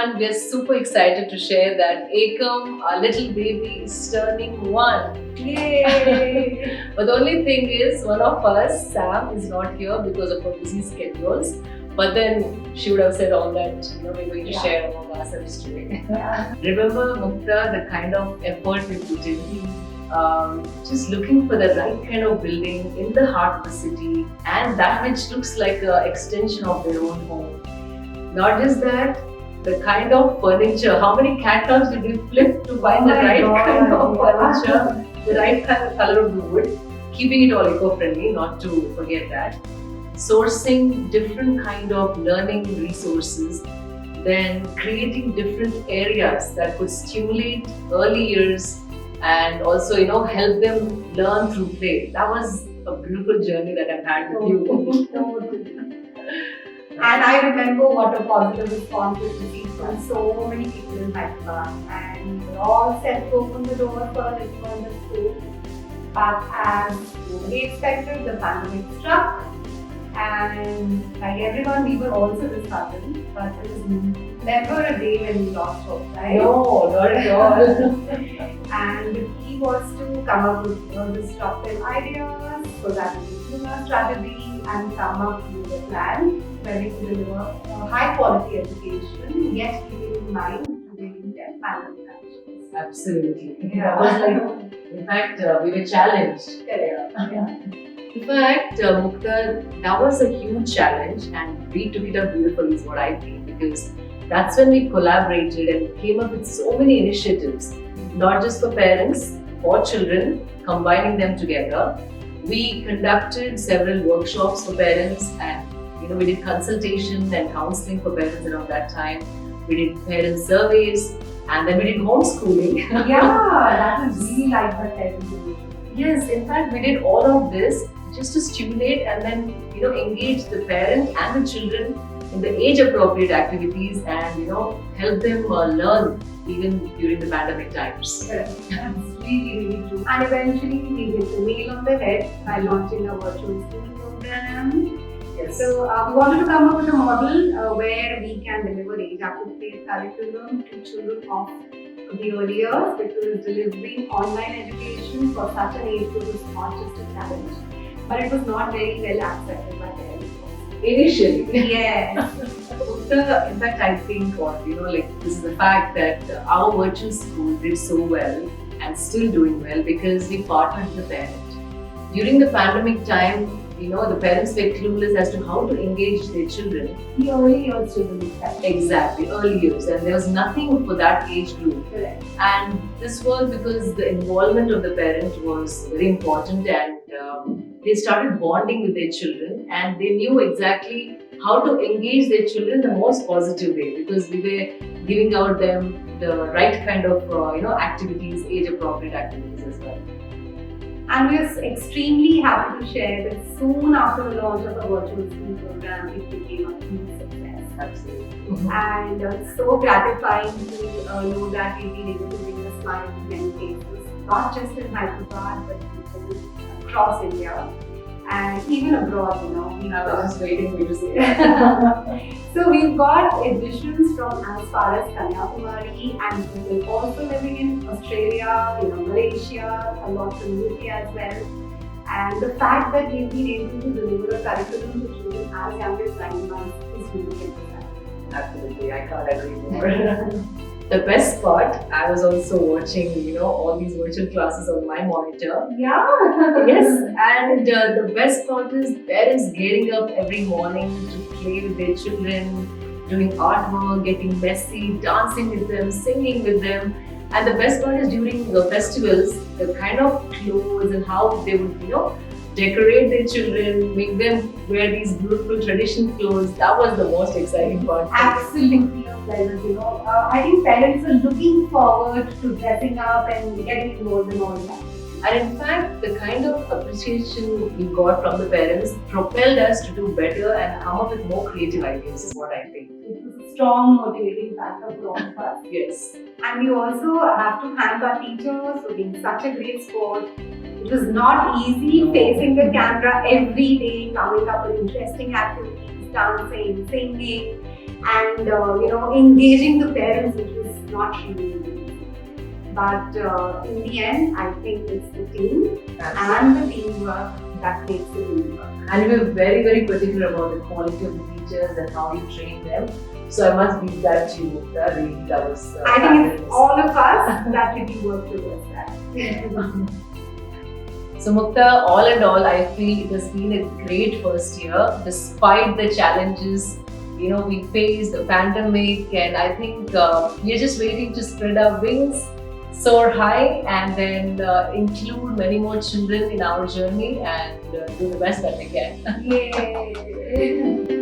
everyone. We are super excited to share that Ekam, our little baby, is turning 1. Yay! But the only thing is, one of us, Sam, is not here because of her busy schedules. But then she would have said all that, we're going to share among ourselves today. Remember, Mukta, the kind of effort we put in. Just looking for the right kind of building in the heart of the city, and that which looks like an extension of their own home. Not just that, the kind of furniture. How many catalogs did we flip to find the right kind of furniture, the right kind of color of the wood, keeping it all eco-friendly, not to forget that. Sourcing different kind of learning resources, then creating different areas that could stimulate early years and also help them learn through play. That was a beautiful journey that I've had with you. And I remember what a positive response we received from so many people in Hyderabad, and they all said to open the door for a little school. But as we expected, the pandemic struck, and like everyone, we were also disheartened. But it was never a day when we lost hope, right? No, not at all. And the key was to come up with disruptive ideas so that we could do a strategy and come up with a plan where we could deliver a high quality education, yet keeping in mind prevailing their pandemic conditions. Absolutely. Yeah. That was like, in fact, we were challenged. Yeah. In fact, Mukta, that was a huge challenge, and we took it up beautifully, is what I think, because that's when we collaborated and came up with so many initiatives, not just for parents, for children, combining them together. We conducted several workshops for parents, and we did consultation and counseling for parents around that time. We did parent surveys, and then we did homeschooling. Yeah, that was really like the therapy. Yes, in fact, we did all of this just to stimulate and then engage the parent and the children in the age-appropriate activities and help them learn even during the pandemic times. That's really true. And eventually we hit the nail on the head by launching a virtual school program. Yes. So we wanted to come up with a model where we can deliver age-appropriate curriculum to children of the early years, because delivering online education for such an age group is not just a challenge, but it was not very well accepted by parents. Initially. Yes. In fact, I think, this is the fact that our virtual school did so well and still doing well because we partnered with the parent. During the pandemic time, the parents were clueless as to how to engage their children. The early years children. Exactly, early years, and there was nothing for that age group. Correct. And this was because the involvement of the parent was very important, and they started bonding with their children, and they knew exactly how to engage their children in the most positive way, because we were giving out them the right kind of activities, age-appropriate activities as well. And we are extremely happy to share that soon after the launch of the virtual school program, it became a huge success. Absolutely. And it's so gratifying to know that we've been able to bring a smile to many faces, not just in Hyderabad, but people across India and even abroad. I was just waiting for you to say that. So we've got additions from as far as Kanyakumari, and people also living in Australia, Malaysia, a lot from UK as well. And the fact that we've been able to deliver a curriculum to children as young as 9 months is really important. Absolutely, I can't agree more. The best part, I was also watching, all these virtual classes on my monitor. Yeah. Yes, and the best part is parents getting up every morning to play with their children, doing artwork, getting messy, dancing with them, singing with them. And the best part is during the festivals, the kind of clothes and how they would, decorate their children, make them wear these beautiful traditional clothes. That was the most exciting part. Absolutely a pleasure. I think parents are looking forward to dressing up and getting involved in all that. And in fact, the kind of appreciation we got from the parents propelled us to do better and come up with more creative ideas, is what I think. It was a strong motivating factor for all of us. Yes. And we also have to thank our teachers for being such a great sport. It was not easy facing the camera every day, coming up with interesting activities, dancing, singing. and engaging the parents, which was not really easy. But in the end, I think it's the team and the teamwork that makes the team work. And we're very, very particular about the quality of the teachers and how you train them. So I must give that to you, Mukta. Really, that was. I think it's all of us that really work towards that. So Mukta, all in all, I feel it has been a great first year, despite the challenges we faced, the pandemic, and I think we're just waiting to spread our wings, soar high, and then include many more children in our journey and do the best that we can. Yay!